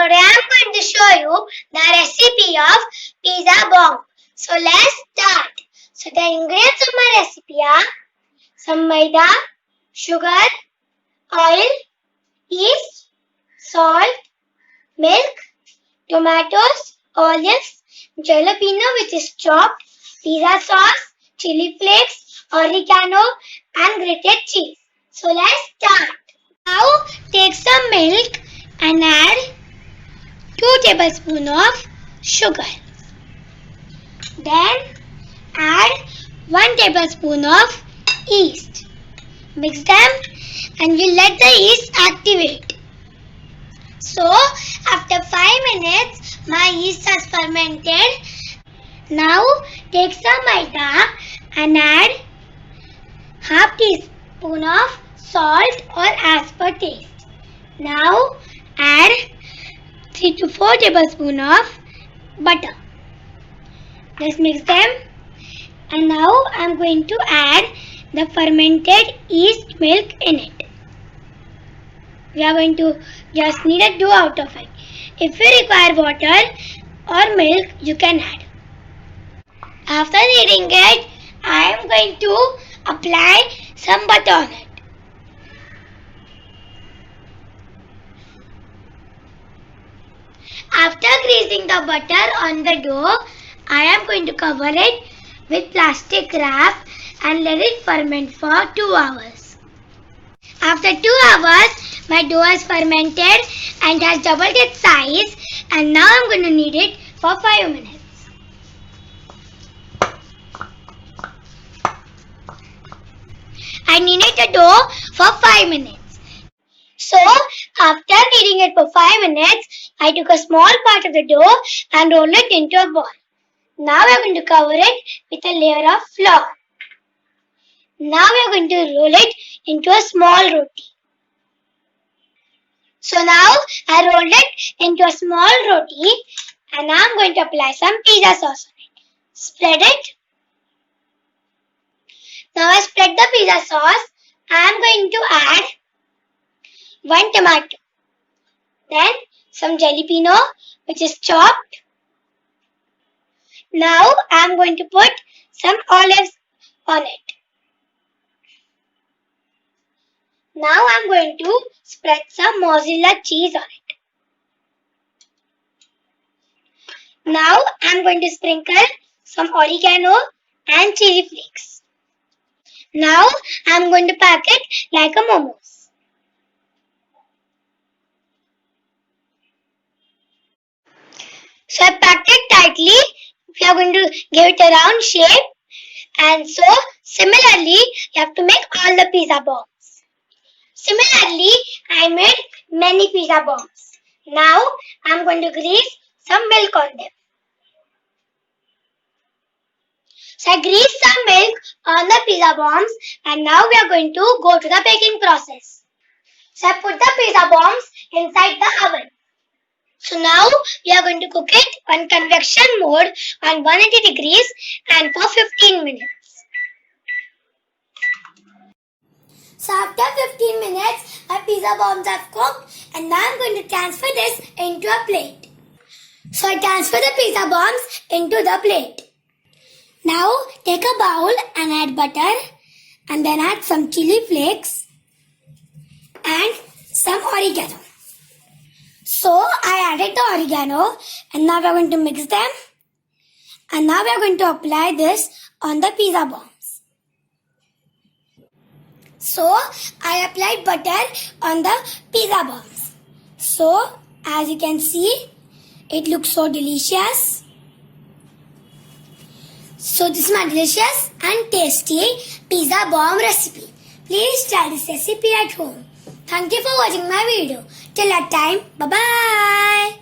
Today I am going to show you the recipe of pizza bomb. So let's start. So the ingredients of my recipe are some maida, sugar, oil, yeast, salt, milk, tomatoes, olives, jalapeno which is chopped, pizza sauce, chili flakes, oregano and grated cheese. So let's start. Now take some milk and add 2 tablespoons of sugar. Then add 1 tablespoon of yeast. Mix them and we'll let the yeast activate. So after 5 minutes my yeast has fermented. Now take some maida and add half teaspoon of salt or as per taste. Now add 3 to 4 tablespoons of butter. Let's mix them. And now I am going to add the fermented yeast milk in it. We are going to just need a dough out of it. If you require water or milk, you can add. After kneading it, I am going to apply some butter on it. After greasing the butter on the dough, I am going to cover it with plastic wrap and let it ferment for 2 hours. After 2 hours, my dough has fermented and has doubled its size, and now I am going to knead it for 5 minutes. I kneaded the dough for 5 minutes. So, after kneading it for 5 minutes, I took a small part of the dough and rolled it into a ball. Now we are going to cover it with a layer of flour. Now we are going to roll it into a small roti. So now I rolled it into a small roti and now I am going to apply some pizza sauce on it. Spread it. Now I spread the pizza sauce. I am going to add 1 tomato. Then some jalapeno which is chopped. Now I am going to put some olives on it. Now I am going to spread some mozzarella cheese on it. Now I am going to sprinkle some oregano and chili flakes. Now I am going to pack it like a momos. So I packed it tightly. We are going to give it a round shape, and so similarly you have to make all the pizza bombs. Similarly, I made many pizza bombs. Now I am going to grease some milk on them. So I greased some milk on the pizza bombs, and now we are going to go to the baking process. So I put the pizza bombs inside the oven. So now we are going to cook it on convection mode on 180 degrees and for 15 minutes. So after 15 minutes, my pizza bombs have cooked, and now I am going to transfer this into a plate. So I transfer the pizza bombs into the plate. Now take a bowl and add butter, and then add some chili flakes and some oregano. So I added the oregano, and now we are going to mix them, and now we are going to apply this on the pizza bombs. So I applied butter on the pizza bombs. So as you can see, it looks so delicious. So this is my delicious and tasty pizza bomb recipe. Please try this recipe at home. Thank you for watching my video. Till that time, bye-bye.